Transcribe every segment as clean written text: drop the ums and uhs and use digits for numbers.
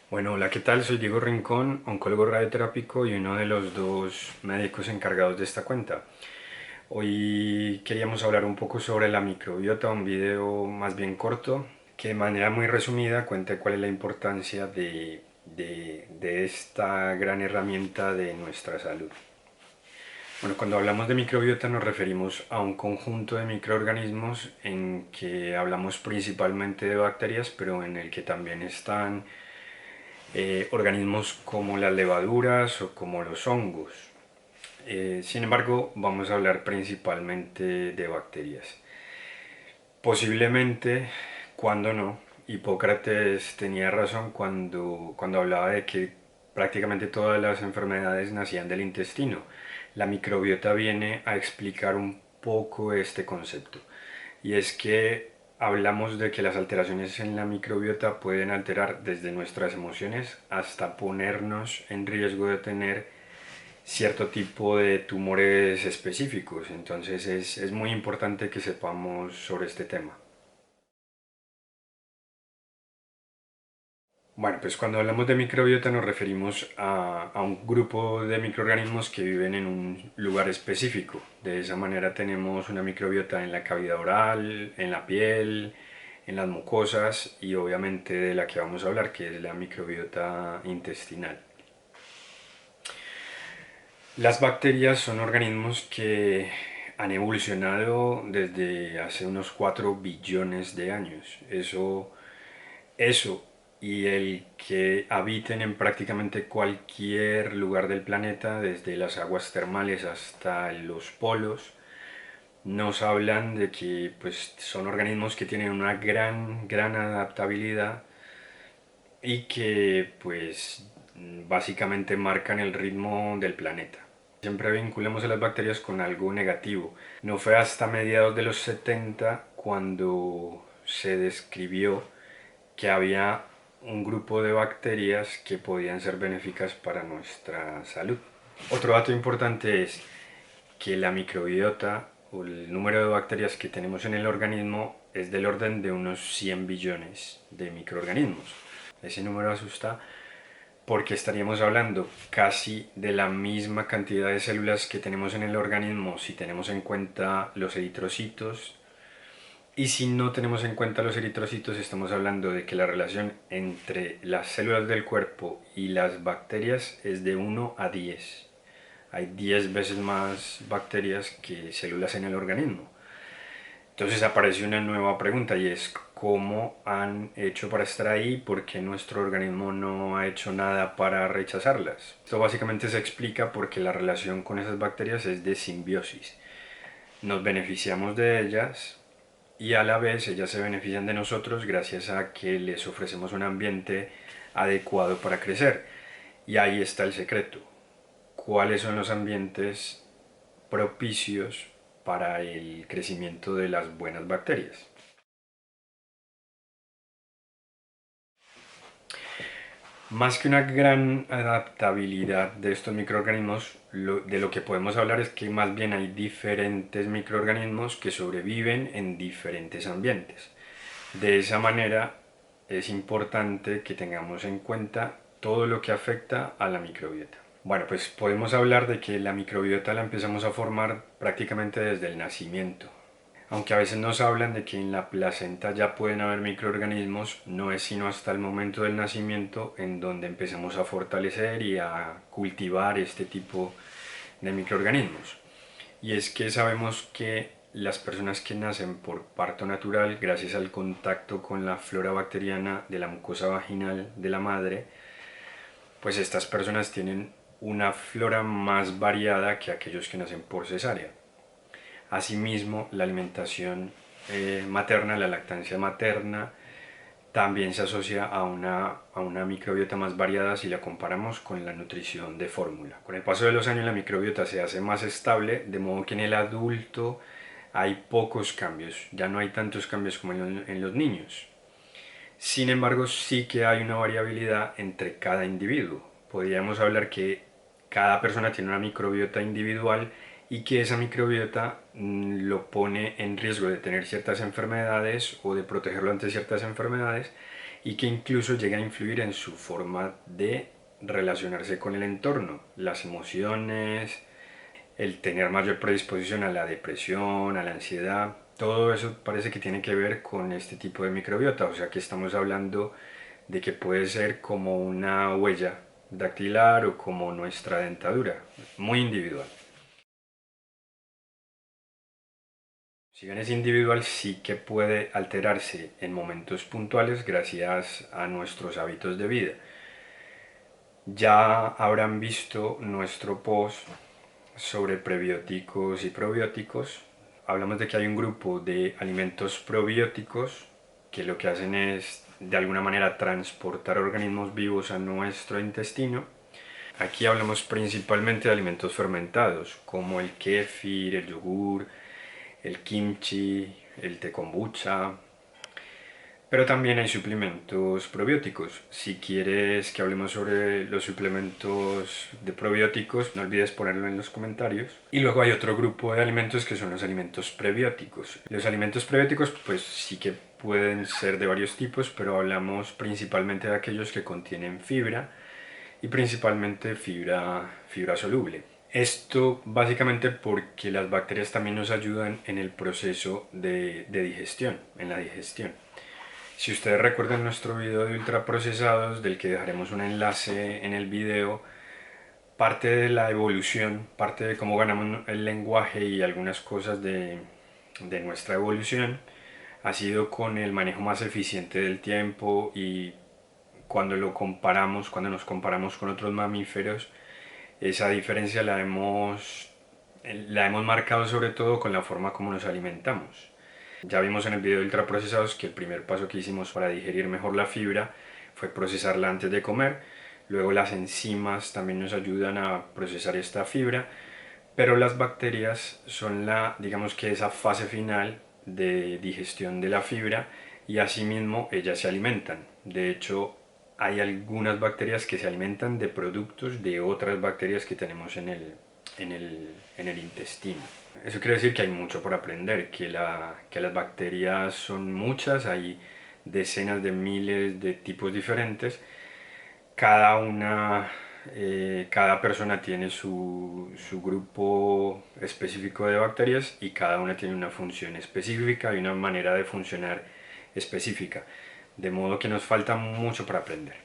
Bueno, hola, ¿qué tal? Soy Diego Rincón, oncólogo radioterápico y uno de los dos médicos encargados de esta cuenta. Hoy queríamos hablar un poco sobre la microbiota, un video más bien corto que de manera muy resumida cuenta cuál es la importancia de esta gran herramienta de nuestra salud. Bueno, cuando hablamos de microbiota nos referimos a un conjunto de microorganismos en que hablamos principalmente de bacterias, pero en el que también están organismos como las levaduras o como los hongos. Sin embargo, vamos a hablar principalmente de bacterias. Posiblemente, cuando no, Hipócrates tenía razón cuando hablaba de que prácticamente todas las enfermedades nacían del intestino. La microbiota viene a explicar un poco este concepto. Y es que hablamos de que las alteraciones en la microbiota pueden alterar desde nuestras emociones hasta ponernos en riesgo de tener cierto tipo de tumores específicos. Entonces es muy importante que sepamos sobre este tema. Bueno, pues cuando hablamos de microbiota nos referimos a un grupo de microorganismos que viven en un lugar específico. De esa manera tenemos una microbiota en la cavidad oral, en la piel, en las mucosas y obviamente de la que vamos a hablar, que es la microbiota intestinal. Las bacterias son organismos que han evolucionado desde hace unos 4 billones de años. Eso y el que habiten en prácticamente cualquier lugar del planeta, desde las aguas termales hasta los polos, nos hablan de que pues, son organismos que tienen una gran adaptabilidad y que pues básicamente marcan el ritmo del planeta. Siempre vinculamos a las bacterias con algo negativo. No fue hasta mediados de los 70 cuando se describió que había un grupo de bacterias que podían ser benéficas para nuestra salud. Otro dato importante es que la microbiota o el número de bacterias que tenemos en el organismo es del orden de unos 100 billones de microorganismos. Ese número asusta porque estaríamos hablando casi de la misma cantidad de células que tenemos en el organismo si tenemos en cuenta los eritrocitos. Y si no tenemos en cuenta los eritrocitos, estamos hablando de que la relación entre las células del cuerpo y las bacterias es de 1 a 10. Hay 10 veces más bacterias que células en el organismo. Entonces aparece una nueva pregunta y es cómo han hecho para estar ahí, por qué nuestro organismo no ha hecho nada para rechazarlas. Esto básicamente se explica porque la relación con esas bacterias es de simbiosis. Nos beneficiamos de ellas y a la vez ellas se benefician de nosotros gracias a que les ofrecemos un ambiente adecuado para crecer. Y ahí está el secreto. ¿Cuáles son los ambientes propicios para el crecimiento de las buenas bacterias? Más que una gran adaptabilidad de estos microorganismos, de lo que podemos hablar es que más bien hay diferentes microorganismos que sobreviven en diferentes ambientes. De esa manera es importante que tengamos en cuenta todo lo que afecta a la microbiota. Bueno, pues podemos hablar de que la microbiota la empezamos a formar prácticamente desde el nacimiento. Aunque a veces nos hablan de que en la placenta ya pueden haber microorganismos, no es sino hasta el momento del nacimiento en donde empezamos a fortalecer y a cultivar este tipo de microorganismos. Y es que sabemos que las personas que nacen por parto natural, gracias al contacto con la flora bacteriana de la mucosa vaginal de la madre, pues estas personas tienen una flora más variada que aquellos que nacen por cesárea. Asimismo, la alimentación materna, la lactancia materna, también se asocia a una microbiota más variada si la comparamos con la nutrición de fórmula. Con el paso de los años la microbiota se hace más estable, de modo que en el adulto hay pocos cambios, ya no hay tantos cambios como en los niños. Sin embargo, sí que hay una variabilidad entre cada individuo. Podríamos hablar que cada persona tiene una microbiota individual y que esa microbiota lo pone en riesgo de tener ciertas enfermedades o de protegerlo ante ciertas enfermedades y que incluso llega a influir en su forma de relacionarse con el entorno, las emociones, el tener mayor predisposición a la depresión, a la ansiedad. Todo eso parece que tiene que ver con este tipo de microbiota, o sea que estamos hablando de que puede ser como una huella dactilar o como nuestra dentadura, muy individual. Si bien es individual, sí que puede alterarse en momentos puntuales gracias a nuestros hábitos de vida. Ya habrán visto nuestro post sobre prebióticos y probióticos. Hablamos de que hay un grupo de alimentos probióticos que lo que hacen es de alguna manera transportar organismos vivos a nuestro intestino. Aquí hablamos principalmente de alimentos fermentados como el kéfir, el yogur, el kimchi, el té kombucha, pero también hay suplementos probióticos. Si quieres que hablemos sobre los suplementos de probióticos, no olvides ponerlo en los comentarios. Y luego hay otro grupo de alimentos que son los alimentos prebióticos. Los alimentos prebióticos pues sí que pueden ser de varios tipos, pero hablamos principalmente de aquellos que contienen fibra y principalmente fibra soluble. Esto básicamente porque las bacterias también nos ayudan en el proceso de digestión, en la digestión. Si ustedes recuerdan nuestro video de ultraprocesados, del que dejaremos un enlace en el video, parte de la evolución, parte de cómo ganamos el lenguaje y algunas cosas de nuestra evolución, ha sido con el manejo más eficiente del tiempo y cuando nos comparamos con otros mamíferos, esa diferencia la hemos marcado sobre todo con la forma como nos alimentamos. Ya vimos en el video de ultraprocesados que el primer paso que hicimos para digerir mejor la fibra fue procesarla antes de comer. Luego las enzimas también nos ayudan a procesar esta fibra, pero las bacterias son digamos que esa fase final de digestión de la fibra y asimismo ellas se alimentan. De hecho, hay algunas bacterias que se alimentan de productos de otras bacterias que tenemos en el intestino. Eso quiere decir que hay mucho por aprender, que las bacterias son muchas, hay decenas de miles de tipos diferentes, cada una, cada persona tiene su grupo específico de bacterias y cada una tiene una función específica y una manera de funcionar específica, de modo que nos falta mucho para aprender.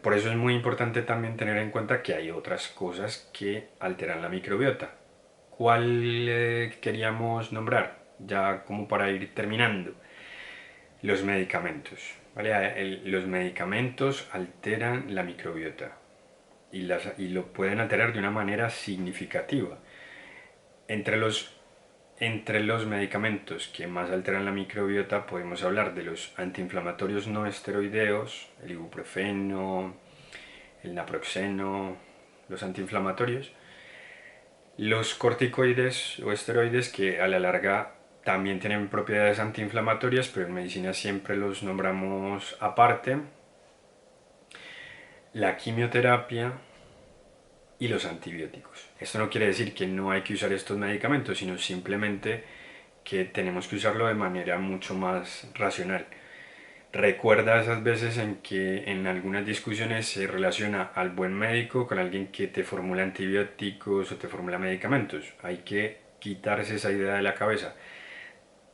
Por eso es muy importante también tener en cuenta que hay otras cosas que alteran la microbiota. ¿Cuál queríamos nombrar? Ya como para ir terminando. Los medicamentos. ¿Vale? Los medicamentos alteran la microbiota y lo pueden alterar de una manera significativa. Entre los, entre los medicamentos que más alteran la microbiota podemos hablar de los antiinflamatorios no esteroideos, el ibuprofeno, el naproxeno, los antiinflamatorios, los corticoides o esteroides que a la larga también tienen propiedades antiinflamatorias, pero en medicina siempre los nombramos aparte, la quimioterapia y los antibióticos. Esto no quiere decir que no hay que usar estos medicamentos, sino simplemente que tenemos que usarlo de manera mucho más racional. Recuerda esas veces en que en algunas discusiones se relaciona al buen médico con alguien que te formula antibióticos o te formula medicamentos. Hay que quitarse esa idea de la cabeza.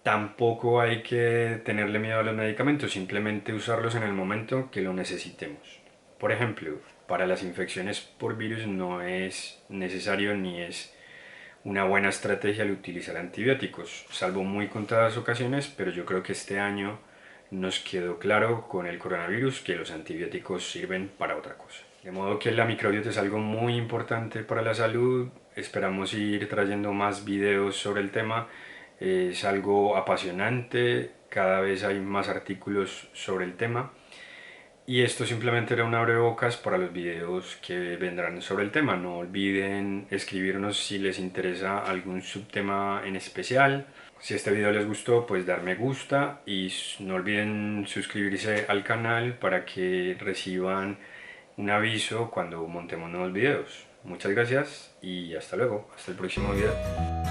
Tampoco hay que tenerle miedo a los medicamentos, simplemente usarlos en el momento que lo necesitemos. Por ejemplo, para las infecciones por virus no es necesario ni es una buena estrategia el utilizar antibióticos, salvo muy contadas ocasiones, pero yo creo que este año nos quedó claro con el coronavirus que los antibióticos sirven para otra cosa. De modo que la microbiota es algo muy importante para la salud, esperamos ir trayendo más videos sobre el tema, es algo apasionante, cada vez hay más artículos sobre el tema. Y esto simplemente era un abrebocas para los videos que vendrán sobre el tema. No olviden escribirnos si les interesa algún subtema en especial. Si este video les gustó, pues dar me gusta y no olviden suscribirse al canal para que reciban un aviso cuando montemos nuevos videos. Muchas gracias y hasta luego. Hasta el próximo video.